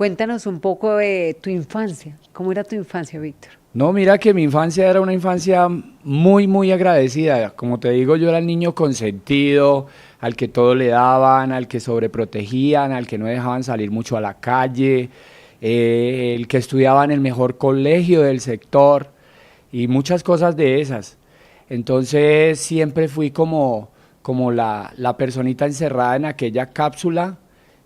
Cuéntanos un poco de tu infancia. ¿Cómo era tu infancia, Víctor? No, mira que mi infancia era una infancia muy, muy agradecida. Como te digo, yo era el niño consentido, al que todo le daban, al que sobreprotegían, al que no dejaban salir mucho a la calle, el que estudiaba en el mejor colegio del sector y muchas cosas de esas. Entonces siempre fui como la personita encerrada en aquella cápsula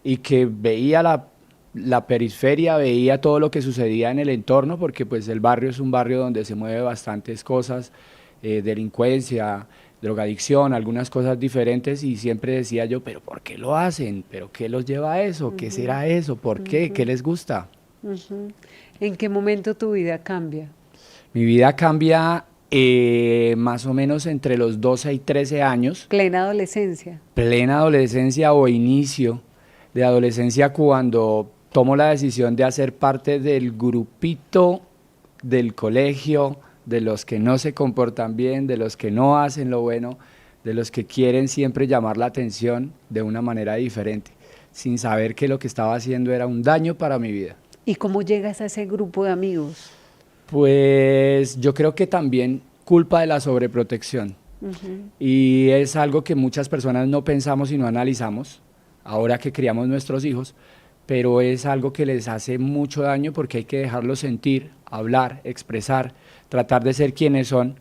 y que veía la periferia, veía todo lo que sucedía en el entorno, porque pues el barrio es un barrio donde se mueve bastantes cosas, delincuencia, drogadicción, algunas cosas diferentes, y siempre decía yo, pero ¿por qué lo hacen? ¿Pero qué los lleva a eso? ¿Qué será eso? ¿Por qué? ¿Qué les gusta? Ujú. ¿En qué momento tu vida cambia? Mi vida cambia más o menos entre los 12 y 13 años, Plena adolescencia. plena adolescencia o inicio de adolescencia, cuando tomo la decisión de hacer parte del grupito del colegio, de los que no se comportan bien, de los que no hacen lo bueno, de los que quieren siempre llamar la atención de una manera diferente, sin saber que lo que estaba haciendo era un daño para mi vida. ¿Y cómo llegas a ese grupo de amigos? Pues yo creo que también culpa de la sobreprotección. Ujú. Y es algo que muchas personas no pensamos y no analizamos ahora que criamos nuestros hijos, pero es algo que les hace mucho daño porque hay que dejarlos sentir, hablar, expresar, tratar de ser quienes son.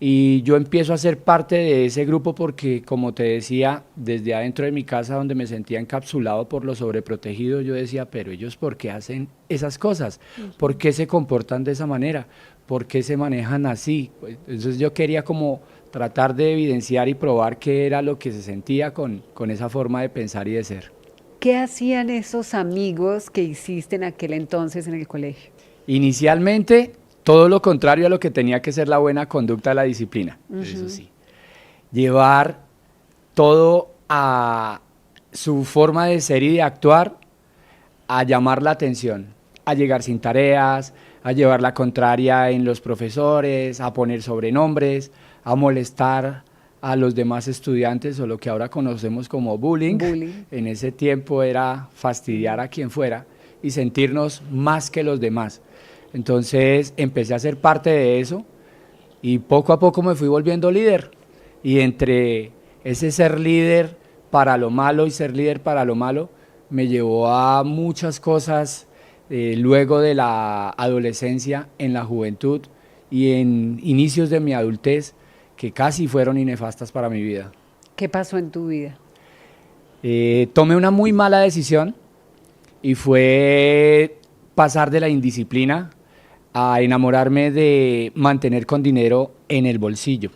Y yo empiezo a ser parte de ese grupo porque, como te decía, desde adentro de mi casa, donde me sentía encapsulado por lo sobreprotegido, yo decía, pero ellos ¿por qué hacen esas cosas? ¿Por qué se comportan de esa manera? ¿Por qué se manejan así? Pues, entonces yo quería como tratar de evidenciar y probar qué era lo que se sentía con esa forma de pensar y de ser. ¿Qué hacían esos amigos que hiciste en aquel entonces en el colegio? Inicialmente, todo lo contrario a lo que tenía que ser la buena conducta de la disciplina, eso sí. Llevar todo a su forma de ser y de actuar, a llamar la atención, a llegar sin tareas, a llevar la contraria en los profesores, a poner sobrenombres, a molestar a los demás estudiantes, o lo que ahora conocemos como bullying. Bullying. En ese tiempo era fastidiar a quien fuera y sentirnos más que los demás. Entonces empecé a ser parte de eso y poco a poco me fui volviendo líder. Y entre ese ser líder para lo malo y ser líder para lo malo, me llevó a muchas cosas luego de la adolescencia, en la juventud y en inicios de mi adultez, que casi fueron inefastas para mi vida. ¿Qué pasó en tu vida? Tomé una muy mala decisión y fue pasar de la indisciplina a enamorarme de mantener con dinero en el bolsillo.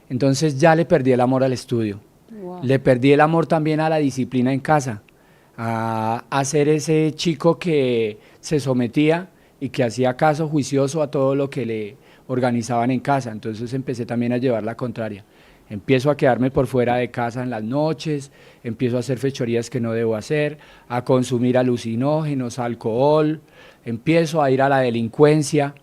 Entonces ya le perdí el amor al estudio, Wow. le perdí el amor también a la disciplina en casa, a ser ese chico que se sometía y que hacía caso juicioso a todo lo que le organizaban en casa. Entonces empecé también a llevar la contraria. Empiezo a quedarme por fuera de casa en las noches, empiezo a hacer fechorías que no debo hacer, a consumir alucinógenos, alcohol, empiezo a ir a la delincuencia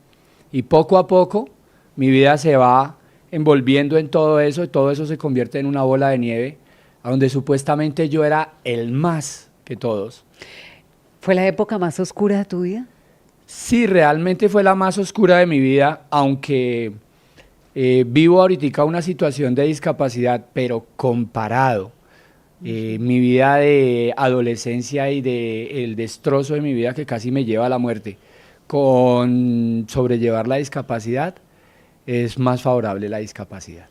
y poco a poco mi vida se va envolviendo en todo eso y todo eso se convierte en una bola de nieve, a donde supuestamente yo era el más que todos. ¿Fue la época más oscura de tu vida? Sí, realmente fue la más oscura de mi vida, aunque vivo ahorita una situación de discapacidad, pero comparado mi vida de adolescencia y el destrozo de mi vida que casi me lleva a la muerte, con sobrellevar la discapacidad, es más favorable la discapacidad.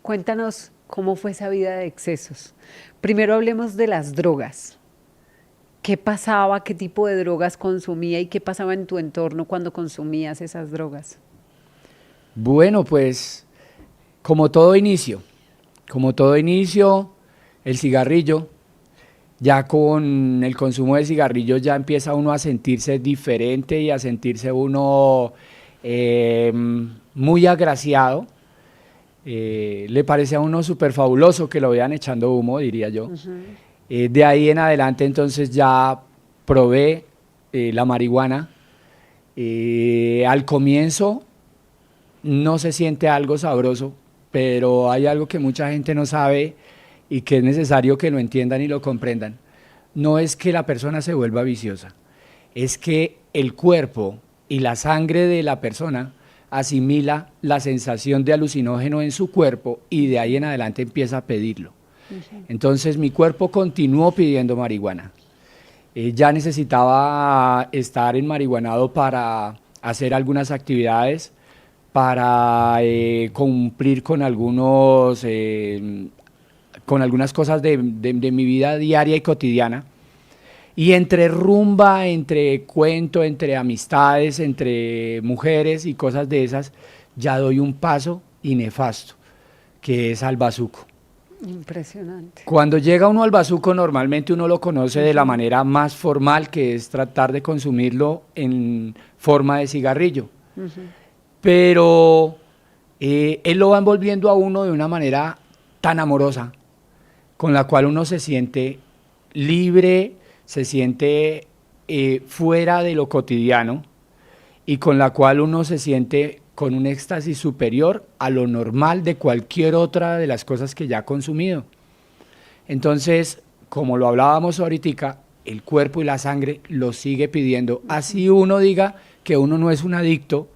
Cuéntanos cómo fue esa vida de excesos. Primero hablemos de las drogas. ¿Qué pasaba? ¿Qué tipo de drogas consumía? ¿Y qué pasaba en tu entorno cuando consumías esas drogas? Bueno, pues como todo inicio, el cigarrillo, ya con el consumo de cigarrillos ya empieza uno a sentirse diferente y a sentirse uno eh, muy agraciado. Le parece a uno súper fabuloso que lo vean echando humo, diría yo. De ahí en adelante entonces ya probé la marihuana. Al comienzo no se siente algo sabroso, pero hay algo que mucha gente no sabe y que es necesario que lo entiendan y lo comprendan. No es que la persona se vuelva viciosa, es que el cuerpo y la sangre de la persona asimila la sensación de alucinógeno en su cuerpo y de ahí en adelante empieza a pedirlo. Entonces mi cuerpo continuó pidiendo marihuana. Ya necesitaba estar enmarihuanado para hacer algunas actividades, para cumplir con con algunas cosas de mi vida diaria y cotidiana. Y entre rumba, entre cuento, entre amistades, entre mujeres y cosas de esas, ya doy un paso y nefasto, que es al bazuco. Impresionante. Cuando llega uno al bazuco, normalmente uno lo conoce de la manera más formal, que es tratar de consumirlo en forma de cigarrillo. Pero él lo va envolviendo a uno de una manera tan amorosa, con la cual uno se siente libre, se siente fuera de lo cotidiano y con la cual uno se siente con un éxtasis superior a lo normal de cualquier otra de las cosas que ya ha consumido. Entonces, como lo hablábamos ahorita, el cuerpo y la sangre lo sigue pidiendo. Así uno diga que uno no es un adicto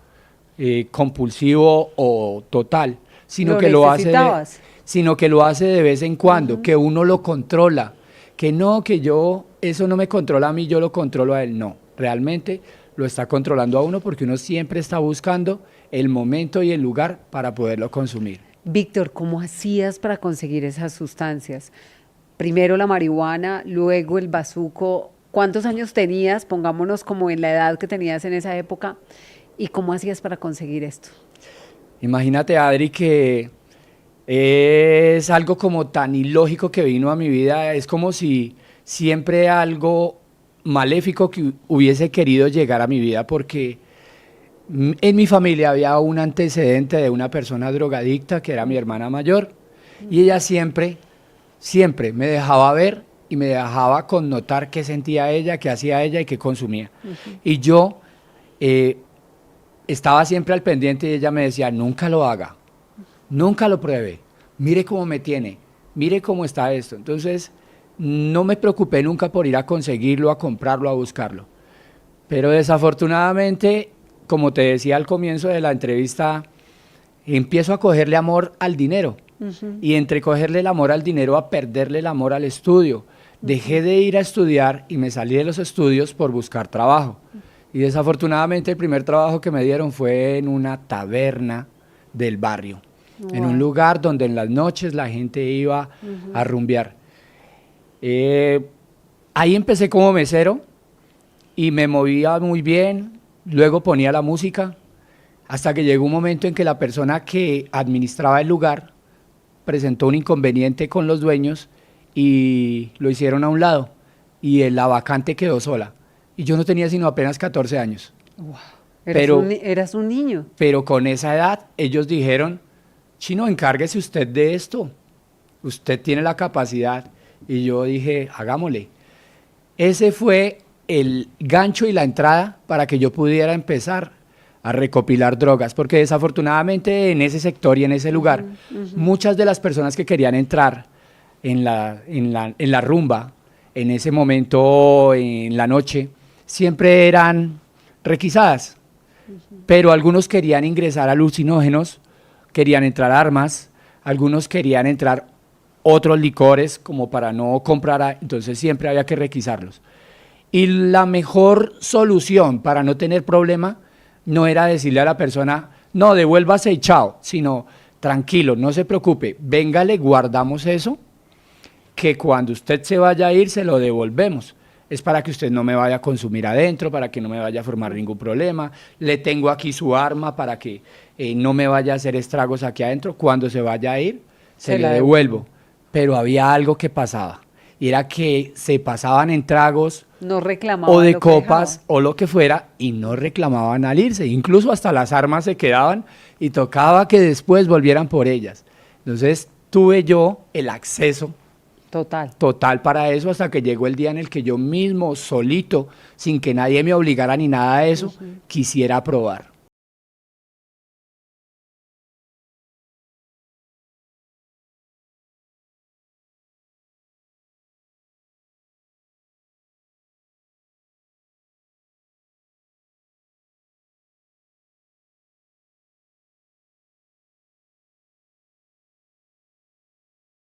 compulsivo o total, sino que lo hace de vez en cuando, que uno lo controla, que no, que yo, eso no me controla a mí, yo lo controlo a él. No, realmente lo está controlando a uno porque uno siempre está buscando el momento y el lugar para poderlo consumir. Víctor, ¿cómo hacías para conseguir esas sustancias? Primero la marihuana, luego el bazuco. ¿Cuántos años tenías? Pongámonos como en la edad que tenías en esa época. ¿Y cómo hacías para conseguir esto? Imagínate, Adri, que es algo como tan ilógico que vino a mi vida. Es como si siempre algo maléfico que hubiese querido llegar a mi vida, porque en mi familia había un antecedente de una persona drogadicta que era mi hermana mayor, y ella siempre me dejaba ver y me dejaba connotar qué sentía ella, qué hacía ella y qué consumía. Y yo estaba siempre al pendiente y ella me decía, nunca lo haga, nunca lo pruebe, mire cómo me tiene, mire cómo está esto. Entonces no me preocupé nunca por ir a conseguirlo, a comprarlo, a buscarlo. Pero desafortunadamente, como te decía al comienzo de la entrevista, empiezo a cogerle amor al dinero. Y entre cogerle el amor al dinero a perderle el amor al estudio. Dejé de ir a estudiar y me salí de los estudios por buscar trabajo. Y desafortunadamente el primer trabajo que me dieron fue en una taberna del barrio. En un lugar donde en las noches la gente iba a rumbear. Ahí empecé como mesero y me movía muy bien, luego ponía la música, hasta que llegó un momento en que la persona que administraba el lugar presentó un inconveniente con los dueños y lo hicieron a un lado y la vacante quedó sola. Y yo no tenía sino apenas 14 años. Wow. Eras un niño. Pero con esa edad ellos dijeron, Chino, encárguese usted de esto, usted tiene la capacidad. Y yo dije, hagámosle. Ese fue el gancho y la entrada para que yo pudiera empezar a recopilar drogas, porque desafortunadamente en ese sector y en ese lugar, muchas de las personas que querían entrar en la rumba, en ese momento, en la noche, siempre eran requisadas, pero algunos querían ingresar alucinógenos, querían entrar armas, algunos querían entrar otros licores como para no comprar, entonces siempre había que requisarlos. Y la mejor solución para no tener problema no era decirle a la persona, no, devuélvase y chao, sino tranquilo, no se preocupe, venga, le guardamos eso, que cuando usted se vaya a ir se lo devolvemos. Es para que usted no me vaya a consumir adentro, para que no me vaya a formar ningún problema. Le tengo aquí su arma para que no me vaya a hacer estragos aquí adentro. Cuando se vaya a ir, se le devuelvo. Pero había algo que pasaba, y era que se pasaban en tragos no reclamaban o de copas o lo que fuera, y no reclamaban al irse. Incluso hasta las armas se quedaban y tocaba que después volvieran por ellas. Entonces tuve yo el acceso total para eso, hasta que llegó el día en el que yo mismo, solito, sin que nadie me obligara ni nada de eso, quisiera probar.